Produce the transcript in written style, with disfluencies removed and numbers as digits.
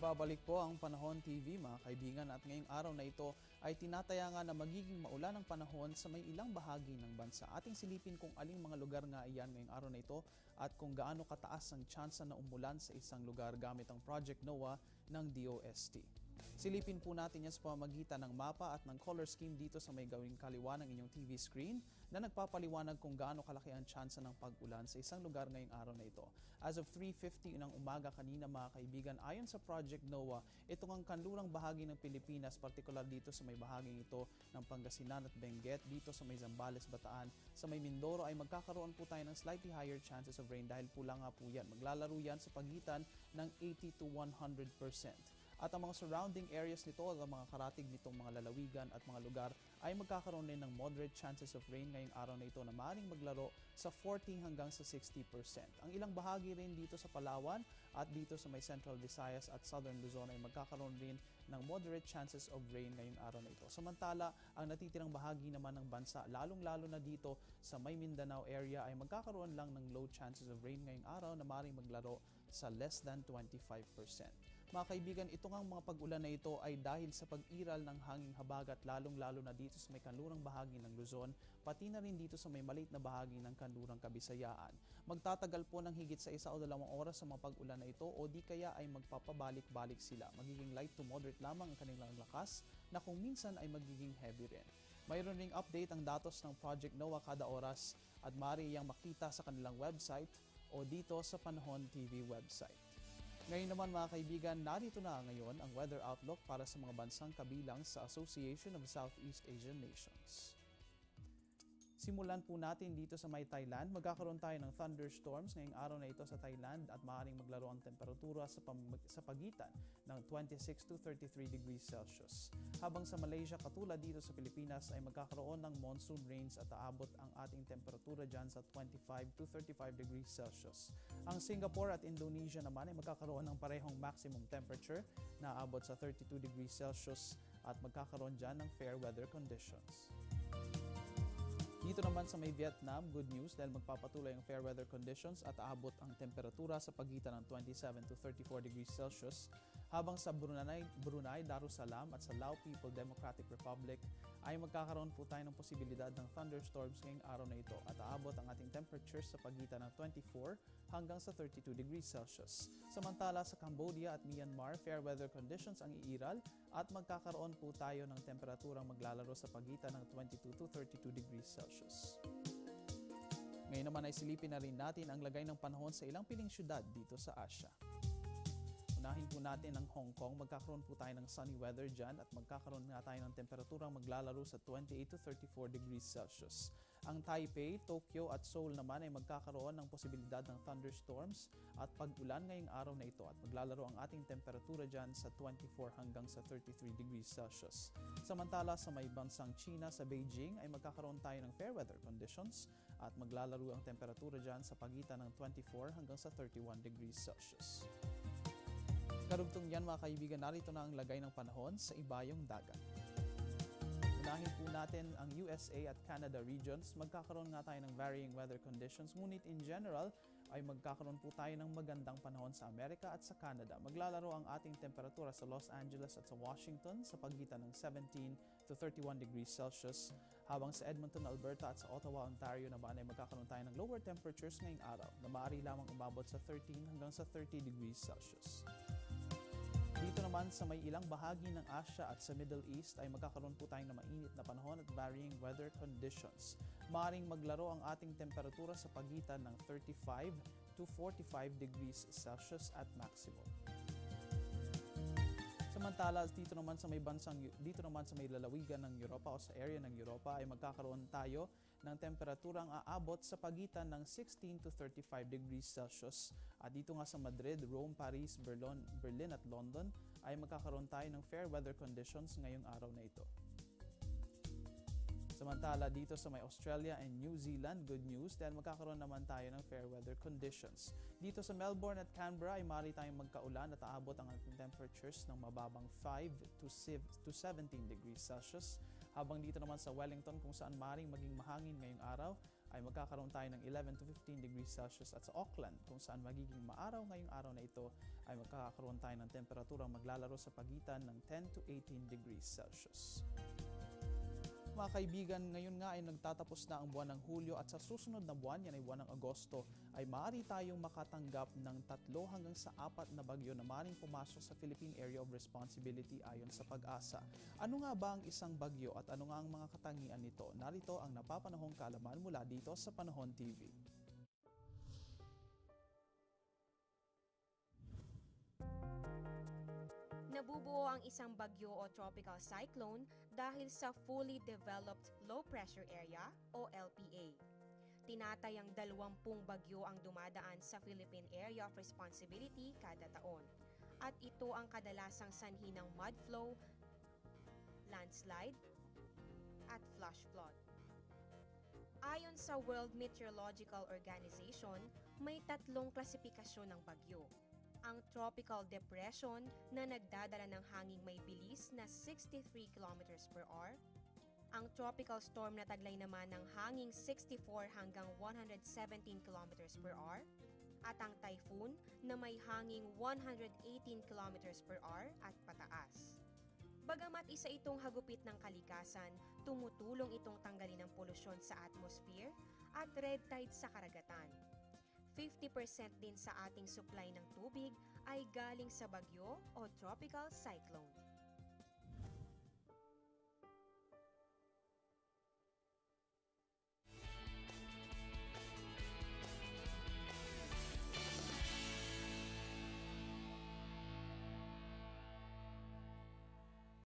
Nagbabalik po ang Panahon TV mga kaibigan at ngayong araw na ito ay tinatayangan na magiging maulan ang panahon sa may ilang bahagi ng bansa. Ating silipin kung aling mga lugar nga iyan ngayong araw na ito at kung gaano kataas ang tsansa na umulan sa isang lugar gamit ang Project NOAA ng DOST. Silipin po natin yan sa pamamagitan ng mapa at ng color scheme dito sa may gawing kaliwa ng inyong TV screen na nagpapaliwanag kung gaano kalaki ang tsansa ng pag-ulan sa isang lugar ngayong araw na ito. As of 3:50 ng umaga kanina mga kaibigan, ayon sa Project NOAA, itong ang kanlurang bahagi ng Pilipinas, partikular dito sa may bahaging ito ng Pangasinan at Benguet, dito sa may Zambales, Bataan, sa may Mindoro ay magkakaroon po tayo ng slightly higher chances of rain dahil pula nga po yan. Maglalaro yan sa pagitan ng 80 to 100%. At ang mga surrounding areas nito at ang mga karatig nitong mga lalawigan at mga lugar ay magkakaroon din ng moderate chances of rain ngayong araw na ito na maaaring maglaro sa 40 hanggang sa 60%. Ang ilang bahagi rin dito sa Palawan at dito sa may Central Visayas at Southern Luzon ay magkakaroon rin ng moderate chances of rain ngayong araw na ito. Samantala, ang natitirang bahagi naman ng bansa, lalong-lalo na dito sa may Mindanao area ay magkakaroon lang ng low chances of rain ngayong araw na maaaring maglaro sa less than 25%. Mga kaibigan, itong ang mga pag-ulan na ito ay dahil sa pag-iral ng hanging habagat lalong-lalo na dito sa may kanlurang bahagi ng Luzon, pati na rin dito sa may maliit na bahagi ng kanlurang Kabisayaan. Magtatagal po ng higit sa 1 o 2 oras sa mga pag-ulan na ito o di kaya ay magpapabalik-balik sila. Magiging light to moderate lamang ang kanilang lakas na kung minsan ay magiging heavy rin. Mayroon ring update ang datos ng Project NOAA kada oras at maaari iyang makita sa kanilang website o dito sa Panahon TV website. Ngayon naman mga kaibigan, narito na ngayon ang weather outlook para sa mga bansang kabilang sa Association of Southeast Asian Nations. Simulan po natin dito sa may Thailand. Magkakaroon tayo ng thunderstorms ngayong araw na ito sa Thailand at maaaring maglaro ang temperatura sa pagitan ng 26 to 33 degrees Celsius. Habang sa Malaysia, katulad dito sa Pilipinas, ay magkakaroon ng monsoon rains at aabot ang ating temperatura dyan sa 25 to 35 degrees Celsius. Ang Singapore at Indonesia naman ay magkakaroon ng parehong maximum temperature na aabot sa 32 degrees Celsius at magkakaroon dyan ng fair weather conditions. Dito naman sa may Vietnam, good news dahil magpapatuloy ang fair weather conditions at aabot ang temperatura sa pagitan ng 27 to 34 degrees Celsius. Habang sa Brunei, Darussalam at sa Lao People Democratic Republic ay magkakaroon po tayo ng posibilidad ng thunderstorms ngayong araw na ito at aabot ang ating temperatures sa pagitan ng 24 hanggang sa 32 degrees Celsius. Samantala sa Cambodia at Myanmar, fair weather conditions ang iiral at magkakaroon po tayo ng temperaturang maglalaro sa pagitan ng 22 to 32 degrees Celsius. Ngayon naman ay silipin na rin natin ang lagay ng panahon sa ilang piling syudad dito sa Asia. Unahin po natin ang Hong Kong. Magkakaroon po tayo ng sunny weather dyan at magkakaroon nga tayo ng temperaturang maglalaro sa 28 to 34 degrees Celsius. Ang Taipei, Tokyo at Seoul naman ay magkakaroon ng posibilidad ng thunderstorms at pag-ulan ngayong araw na ito at maglalaro ang ating temperatura dyan sa 24 hanggang sa 33 degrees Celsius. Samantala sa may bansang China, sa Beijing ay magkakaroon tayo ng fair weather conditions at maglalaro ang temperatura dyan sa pagitan ng 24 hanggang sa 31 degrees Celsius. Karugtong yan mga kaibigan, narito na ang lagay ng panahon sa ibayong dagat. Unahin po natin ang USA at Canada regions. Magkakaroon nga tayo ng varying weather conditions, ngunit in general ay magkakaroon po tayo ng magandang panahon sa Amerika at sa Canada. Maglalaro ang ating temperatura sa Los Angeles at sa Washington sa pagitan ng 17 to 31 degrees Celsius, habang sa Edmonton, Alberta at sa Ottawa, Ontario naman ay magkakaroon tayo ng lower temperatures ngayong araw na maaari lamang umabot sa 13 hanggang sa 30 degrees Celsius. Dito naman sa may ilang bahagi ng Asia at sa Middle East ay magkakaroon po tayong na mainit na panahon at varying weather conditions. Maaring maglaro ang ating temperatura sa pagitan ng 35 to 45 degrees Celsius at maximum. Samantala, dito naman sa may lalawigan ng Europa o sa area ng Europa ay magkakaroon tayo ng temperaturang aabot sa pagitan ng 16 to 35 degrees Celsius. At dito nga sa Madrid, Rome, Paris, Berlin at London ay magkakaroon tayo ng fair weather conditions ngayong araw na ito. Samantala dito sa may Australia and New Zealand, good news dahil magkakaroon naman tayo ng fair weather conditions. Dito sa Melbourne at Canberra ay maaari tayong magkaulan at aabot ang ating temperatures ng mababang 5 to 17 degrees Celsius. Habang dito naman sa Wellington kung saan maaaring maging mahangin ngayong araw ay magkakaroon tayo ng 11 to 15 degrees Celsius at sa Auckland kung saan magiging maaraw ngayong araw na ito ay magkakaroon tayo ng temperaturang maglalaro sa pagitan ng 10 to 18 degrees Celsius. Mga kaibigan, ngayon nga ay nagtatapos na ang buwan ng Hulyo at sa susunod na buwan, yan ay buwan ng Agosto, ay maaari tayong makatanggap ng 3 hanggang sa 4 na bagyo na maaaring pumasok sa Philippine Area of Responsibility ayon sa Pag-asa. Ano nga ba ang isang bagyo at ano nga ang mga katangian nito? Narito ang napapanahong kaalaman mula dito sa Panahon TV. Nabubuo ang isang bagyo o tropical cyclone dahil sa fully developed low pressure area o LPA. Tinatayang 20 bagyo ang dumadaan sa Philippine Area of Responsibility kada taon. At ito ang kadalasang sanhi ng mudflow, landslide, at flash flood. Ayon sa World Meteorological Organization, may 3 klasifikasyon ng bagyo. Ang tropical depression na nagdadala ng hanging may bilis na 63 km per hour, ang tropical storm na taglay naman ng hanging 64 hanggang 117 km per hour, at ang typhoon na may hanging 118 km per hour at pataas. Bagamat isa itong hagupit ng kalikasan, tumutulong itong tanggalin ang polusyon sa atmosphere at red tide sa karagatan. 50% din sa ating supply ng tubig ay galing sa bagyo o tropical cyclone.